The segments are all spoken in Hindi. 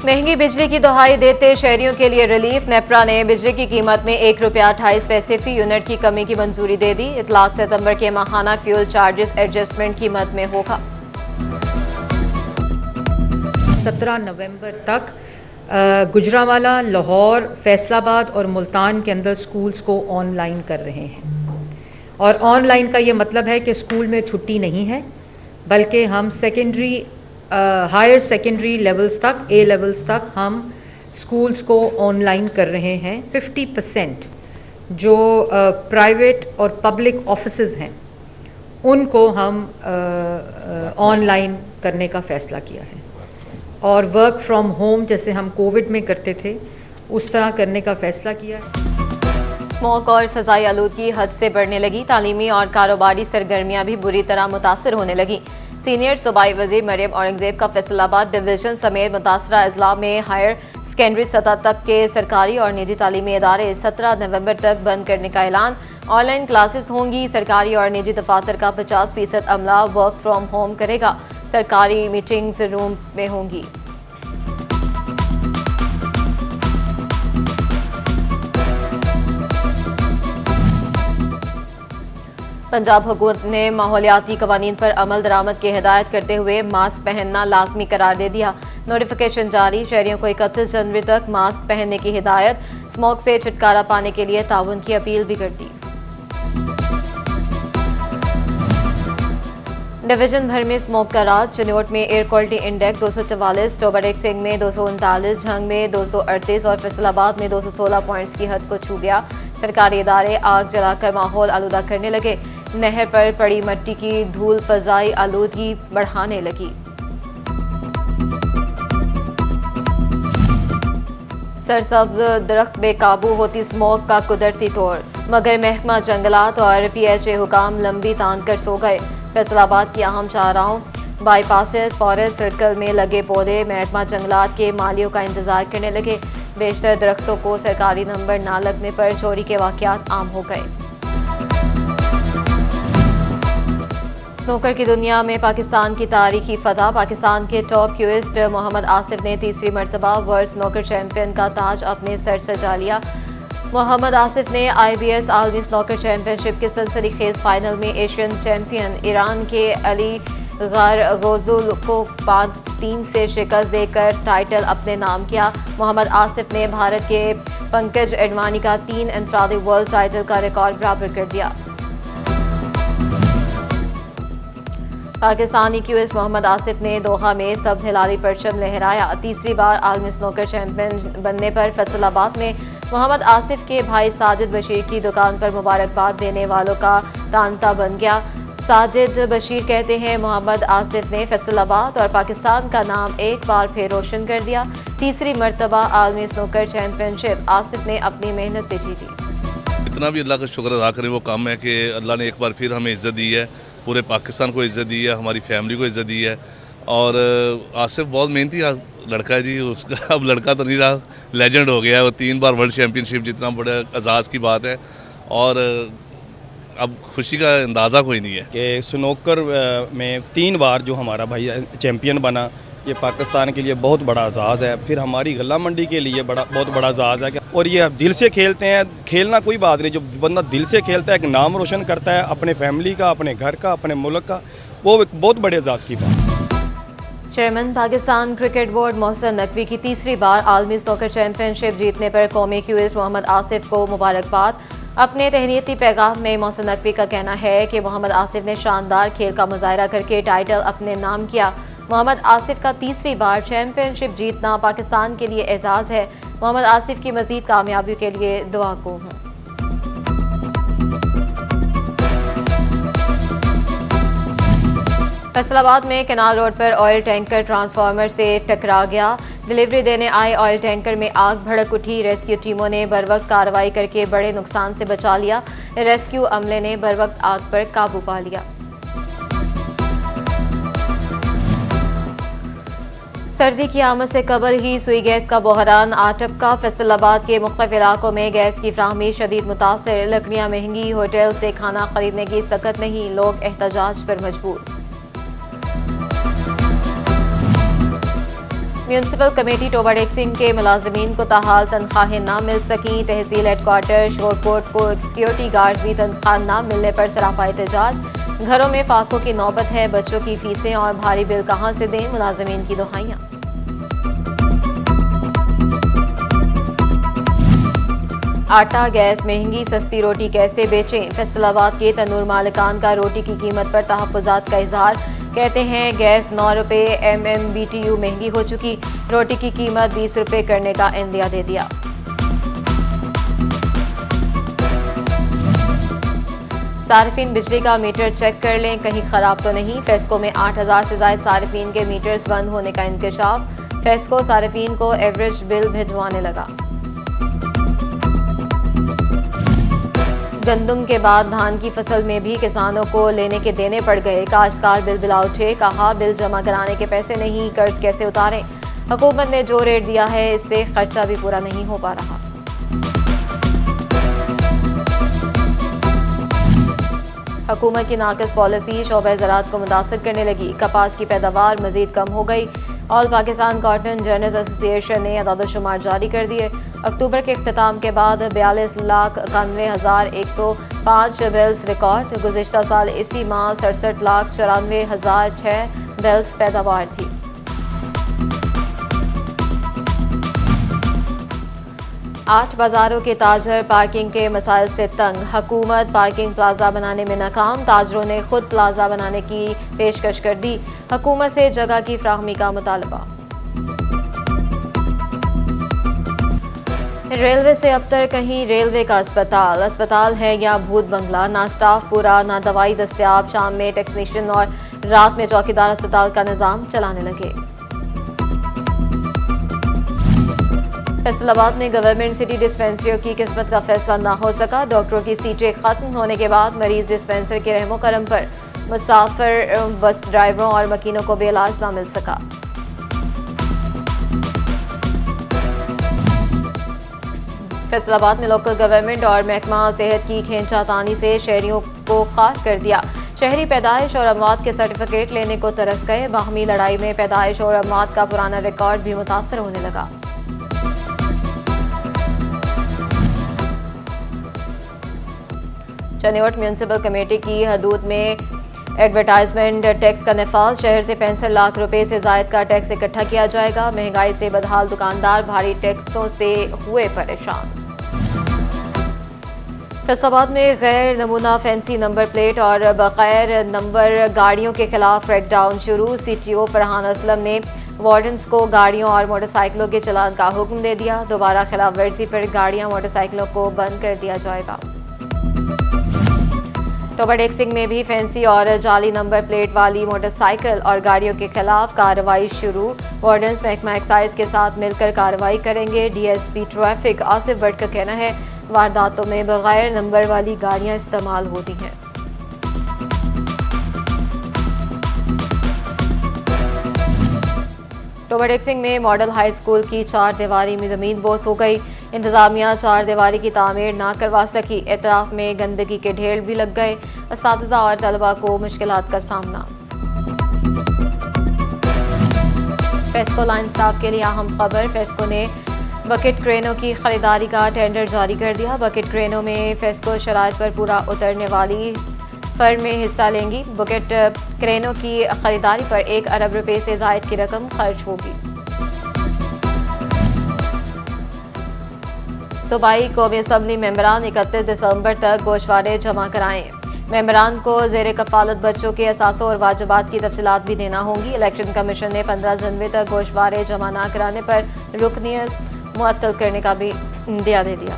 महंगी बिजली की दुहाई देते शहरियों के लिए रिलीफ। नेपरा ने बिजली की कीमत में ₹1.28 फी यूनिट की कमी की मंजूरी दे दी। इतलाक सितंबर के माहाना फ्यूल चार्जेस एडजस्टमेंट कीमत में होगा। 17 नवंबर तक गुजरांवाला, लाहौर, फैसलाबाद और मुल्तान के अंदर स्कूल्स को ऑनलाइन कर रहे हैं। और ऑनलाइन का ये मतलब है कि स्कूल में छुट्टी नहीं है, बल्कि हम हायर सेकेंडरी लेवल्स तक, ए लेवल्स तक हम स्कूल्स को ऑनलाइन कर रहे हैं। 50% जो प्राइवेट और पब्लिक ऑफिसेज हैं उनको हम ऑनलाइन करने का फैसला किया है। और वर्क फ्रॉम होम जैसे हम कोविड में करते थे उस तरह करने का फैसला किया है। स्मॉग और फजाई आलूदगी हद से बढ़ने लगी। तालीमी और कारोबारी सरगर्मियां भी बुरी तरह मुतासर होने लगी। सीनियर सूबाई वजीर मरियम औरंगजेब का फैसलाबाद डिवीजन समेत मुतासरा अजला में हायर सेकेंडरी सतह तक के सरकारी और निजी तालीमी इदारे 17 नवंबर तक बंद करने का ऐलान। ऑनलाइन क्लासेस होंगी। सरकारी और निजी दफातर का 50% अमला वर्क फ्रॉम होम करेगा। सरकारी मीटिंग्स रूम में होंगी। पंजाब हुकूमत ने माहौलियाती कवानीन पर अमल दरामद की हिदायत करते हुए मास्क पहनना लाजमी करार दे दिया। नोटिफिकेशन जारी। शहरियों को 31 जनवरी तक मास्क पहनने की हिदायत। स्मोक से छुटकारा पाने के लिए ताउन की अपील भी कर दी। डिवीजन भर में स्मोक का राज। चिन्नौट में एयर क्वालिटी इंडेक्स 244, टोबरडेक सिंह में 239, झंग में 238 और फैसलाबाद में 216 पॉइंट्स की हद को छू गया। सरकारी इदारे आग जलाकर माहौल आलूदा करने लगे। नहर पर पड़ी मिट्टी की धूल फजाई आलूदगी बढ़ाने लगी। सरसब्ज दरख्त बेकाबू होती स्मोक का कुदरती तौर, मगर महकमा जंगलात और PHA हुकाम लंबी तान कर सो गए। फैसलाबाद की अहम शाहराहों, बाईपासेस, फॉरेस्ट सर्कल में लगे पौधे महकमा जंगलात के मालियों का इंतजार करने लगे। बेशतर दरख्तों को सरकारी नंबर ना लगने पर चोरी के वाकयात आम हो गए। स्नूकर की दुनिया में पाकिस्तान की तारीखी फतह। पाकिस्तान के टॉप क्यूइस्ट मोहम्मद आसिफ ने तीसरी मरतबा वर्ल्ड स्नूकर चैंपियन का ताज अपने सर सजा लिया। मोहम्मद आसिफ ने IBS आलमी स्नूकर चैंपियनशिप के सनसनीखेज फाइनल में एशियन चैंपियन ईरान के अली गारगोजुल को 5-3 से शिकस्त देकर टाइटल अपने नाम किया। मोहम्मद आसिफ ने भारत के पंकज एडवाणी का 3 इंफरादी वर्ल्ड टाइटल का रिकॉर्ड बराबर कर दिया। पाकिस्तानी क्यूइस्ट मोहम्मद आसिफ ने दोहा में सब्ज हिलाली परचम लहराया। तीसरी बार आलमी स्नूकर चैंपियन बनने पर फैसलाबाद में मोहम्मद आसिफ के भाई साजिद बशीर की दुकान पर मुबारकबाद देने वालों का तांता बन गया। साजिद बशीर कहते हैं, मोहम्मद आसिफ ने फैसलाबाद और पाकिस्तान का नाम एक बार फिर रोशन कर दिया। तीसरी मरतबा आलमी स्नूकर चैंपियनशिप आसिफ ने अपनी मेहनत से जीती। इतना भी अल्लाह का शुक्र अदा करें, वो काम है कि अल्लाह ने एक बार फिर हमें इज्जत दी है, पूरे पाकिस्तान को इज्जत दी है, हमारी फैमिली को इज्जत दी है। और आसिफ बहुत मेहनती लड़का है जी, उसका अब लड़का तो नहीं रहा, लेजेंड हो गया है। वो 3 बार वर्ल्ड चैंपियनशिप जितना बड़ा एजाज़ की बात है। और अब खुशी का अंदाज़ा कोई नहीं है कि स्नूकर में 3 बार जो हमारा भाई चैंपियन बना, ये पाकिस्तान के लिए बहुत बड़ा एजाज़ है। फिर हमारी गला मंडी के लिए बहुत बड़ा एजाज़ है। और ये दिल से खेलते हैं। खेलना कोई बात नहीं, जो बंदा दिल से खेलता है, एक नाम रोशन करता है अपने फैमिली का, अपने घर का, अपने मुल्क का, वो एक बहुत बड़े एजाज़ की बात है। Chairman Pakistan cricket board Mohsin Naqvi की तीसरी बार आलमी स्नूकर चैंपियनशिप जीतने पर कौमी क्यूइस्ट मोहम्मद आसिफ को मुबारकबाद। अपने तहनीती पैगाम में मोहसिन नकवी का कहना है कि मोहम्मद आसिफ ने शानदार खेल का मुजाहरा करके टाइटल अपने नाम किया। मोहम्मद आसिफ का तीसरी बार चैंपियनशिप जीतना पाकिस्तान के लिए एजाज है। मोहम्मद आसिफ की मजीद कामयाबियों के लिए दुआ को हूँ। फैसलाबाद में कैनाल रोड पर ऑयल टैंकर ट्रांसफार्मर से टकरा गया। डिलीवरी देने आए ऑयल टैंकर में आग भड़क उठी। रेस्क्यू टीमों ने बरवक्त कार्रवाई करके बड़े नुकसान से बचा लिया। रेस्क्यू अमले ने बरवक्त आग पर काबू पा लिया। सर्दी की आमद से कबल ही सुई गैस का बहरान आटपका। फैसलाबाद के मुख्तलिफ इलाकों में गैस की फ्राहमी शदीद मुतासर। लकड़ियां महंगी, होटल से खाना खरीदने की सकत नहीं, लोग एहतजाज पर मजबूर। म्यूनिसिपल कमेटी टोबा डेक्सिंग के मुलाजमीन को ताहाल तनख्वाहें न मिल सकी। तहसील हेडक्वार्टर शोरकोट को सिक्योरिटी गार्ड भी तनख्वाह न मिलने पर सरापा एहतजाज। घरों में फाकों की नौबत है, बच्चों की फीसें और भारी बिल कहां से दें, मुलाजमीन की दुहाइयां। आटा गैस महंगी, सस्ती रोटी कैसे बेचें, फैसलाबाद के तंदूर मालिकान का रोटी की कीमत पर तहफ्फुजात का इजहार। कहते हैं गैस 9 रुपये MMBTU महंगी हो चुकी, रोटी की कीमत 20 रुपये करने का इंदिया दे दिया। सार्फिन बिजली का मीटर चेक कर लें, कहीं खराब तो नहीं। फेस्को में 8000 से ज्यादा सार्फिन के मीटर्स बंद होने का इंकशाफ। फेस्को सार्फिन को एवरेज बिल भिजवाने लगा। गंदम के बाद धान की फसल में भी किसानों को लेने के देने पड़ गए। काश्तकार बिल बिला उठे, कहा बिल जमा कराने के पैसे नहीं, कर्ज कैसे उतारें। हुकूमत ने जो रेट दिया है इससे खर्चा भी पूरा नहीं हो पा रहा। हुकूमत की नाकिस पॉलिसी शोबे ज़राअत को मुतासर करने लगी। कपास की पैदावार मजीद कम हो गई। All Pakistan cotton journals association ने अदाद-ओ-शुमार जारी कर दिए। अक्टूबर के इख्तिताम के बाद 42,91,105 बेल्स रिकॉर्ड। गुज़िश्ता साल इसी माह 67,94,006 बेल्स पैदावार थी। आठ बाजारों के ताजर पार्किंग के मसाइल से तंग। हुकूमत पार्किंग प्लाजा बनाने में नाकाम। ताजरों ने खुद प्लाजा बनाने की पेशकश कर दी। हुकूमत से जगह की फ्राहमी का मुतालबा। रेलवे से अब तक कहीं रेलवे का अस्पताल है या भूत बंगला। ना स्टाफ पूरा, ना दवाई दस्तयाब। शाम में टेक्नीशियन और रात में चौकीदार अस्पताल का निजाम चलाने लगे। फैसलाबाद में गवर्नमेंट सिटी डिस्पेंसरियों की किस्मत का फैसला न हो सका। डॉक्टरों की सीटें खत्म होने के बाद मरीज डिस्पेंसर के रहमो करम पर। मुसाफिर, बस ड्राइवरों और मकीनों को भी इलाज न मिल सका। फैसलाबाद में लोकल गवर्नमेंट और महकमा सेहत की खींचातानी से शहरियों को खास कर दिया। शहरी पैदाइश और अमवात के सर्टिफिकेट लेने को तरस गए। बाहमी लड़ाई में पैदाइश और अमवात का पुराना रिकॉर्ड भी मुतासर होने लगा। चनियोट म्यूनिसिपल कमेटी की हदूद में एडवर्टाइजमेंट टैक्स का नफाज। शहर से 65 लाख रुपए से जायद का टैक्स इकट्ठा किया जाएगा। महंगाई से बदहाल दुकानदार भारी टैक्सों से हुए परेशान। फैसलाबाद में गैर नमूना फैंसी नंबर प्लेट और बगैर नंबर गाड़ियों के खिलाफ क्रैकडाउन शुरू। CTO फरहान असलम ने वार्डन्स को गाड़ियों और मोटरसाइकिलों के चलान का हुक्म दे दिया। दोबारा खिलाफ वर्जी पर गाड़ियां मोटरसाइकिलों को बंद कर दिया जाएगा। टोबा डेक्सिंग में भी फैंसी और जाली नंबर प्लेट वाली मोटरसाइकिल और गाड़ियों के खिलाफ कार्रवाई शुरू। वार्डन्स महकमा एक्साइज के साथ मिलकर कार्रवाई करेंगे। DSP ट्रैफिक आसिफ भट्ट का कहना है वारदातों में बगैर नंबर वाली गाड़ियां इस्तेमाल होती हैं। टोबा डेक्सिंग में मॉडल हाई स्कूल की 4 दीवारी में जमीन बोस हो गई। इंतजामिया 4 दीवारी की तामीर ना करवा सकी। एतराफ में गंदगी के ढेर भी लग गए। असातिज़ा और तलबा को मुश्किलात का सामना। फेस्को लाइन स्टाफ के लिए अहम खबर। फेस्को ने बकेट क्रेनों की खरीदारी का टेंडर जारी कर दिया। बकेट क्रेनों में फेस्को शराइत पर पूरा उतरने वाली फर्में हिस्सा लेंगी। बकेट क्रेनों की खरीदारी पर 1 अरब रुपए से जायद की रकम खर्च होगी। सूबाई कौमी असम्बली मेंबरान 31 दिसंबर तक गोशवारे जमा कराएं। मेंबरान को जेर कफालत बच्चों के असासों और वाजिबात की तफसीलात भी देना होंगी। इलेक्शन कमीशन ने 15 जनवरी तक गोशवारे जमा न कराने पर रुकनियत मुअत्तल करने का भी इंदिया दे दिया।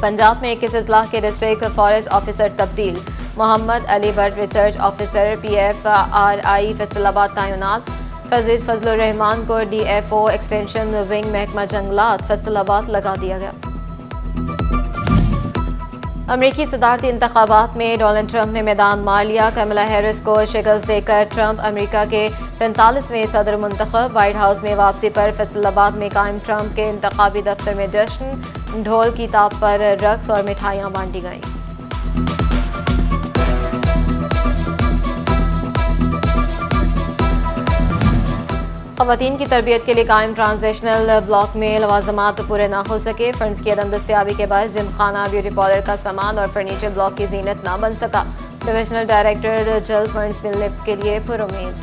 पंजाब में 21 इजलास के डिस्ट्रिक्ट फॉरेस्ट ऑफिसर तब्दील। Mohammad Ali Bhatt research officer PFRI Faisalabad तैनात। फजलुर रहमान को DFO एक्सटेंशन विंग महकमा जंगलात फैसलाबाद लगा दिया गया। अमरीकी सदारती इंतखाबात में डोनाल्ड ट्रंप ने मैदान मार लिया। कमला हैरिस को शिकस्त देकर ट्रंप अमेरिका के 43वें सदर मुंतखब। व्हाइट हाउस में वापसी पर फैसलाबाद में कायम ट्रंप के इंतखाबी दफ्तर में जश्न। ढोल की ताप पर रक्स और मिठाइयां बांटी गईं। खवातीन की तरबियत के लिए कायम ट्रांजिशनल ब्लॉक में लवाजमात पूरे ना हो सके। फंड्स की अदम दस्तियाबी के बाद जिम खाना, ब्यूटी पार्लर का सामान और फर्नीचर ब्लॉक की जीनत ना बन सका। डिविजनल डायरेक्टर जल्द फंड्स मिलने के लिए पुरुम्मीद।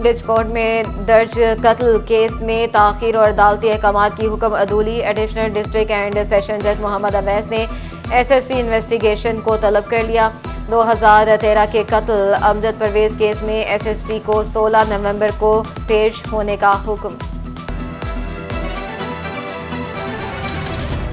डिस्कोर्ट में दर्ज कत्ल केस में ताखीर और अदालती अहकामात की हुक्म अदूली। एडिशनल डिस्ट्रिक्ट एंड सेशन जज मोहम्मद अवैस ने SSP इन्वेस्टिगेशन को तलब कर लिया। 2013 के कत्ल अमजद परवेज केस में SSP को 16 नवंबर को पेश होने का हुक्म।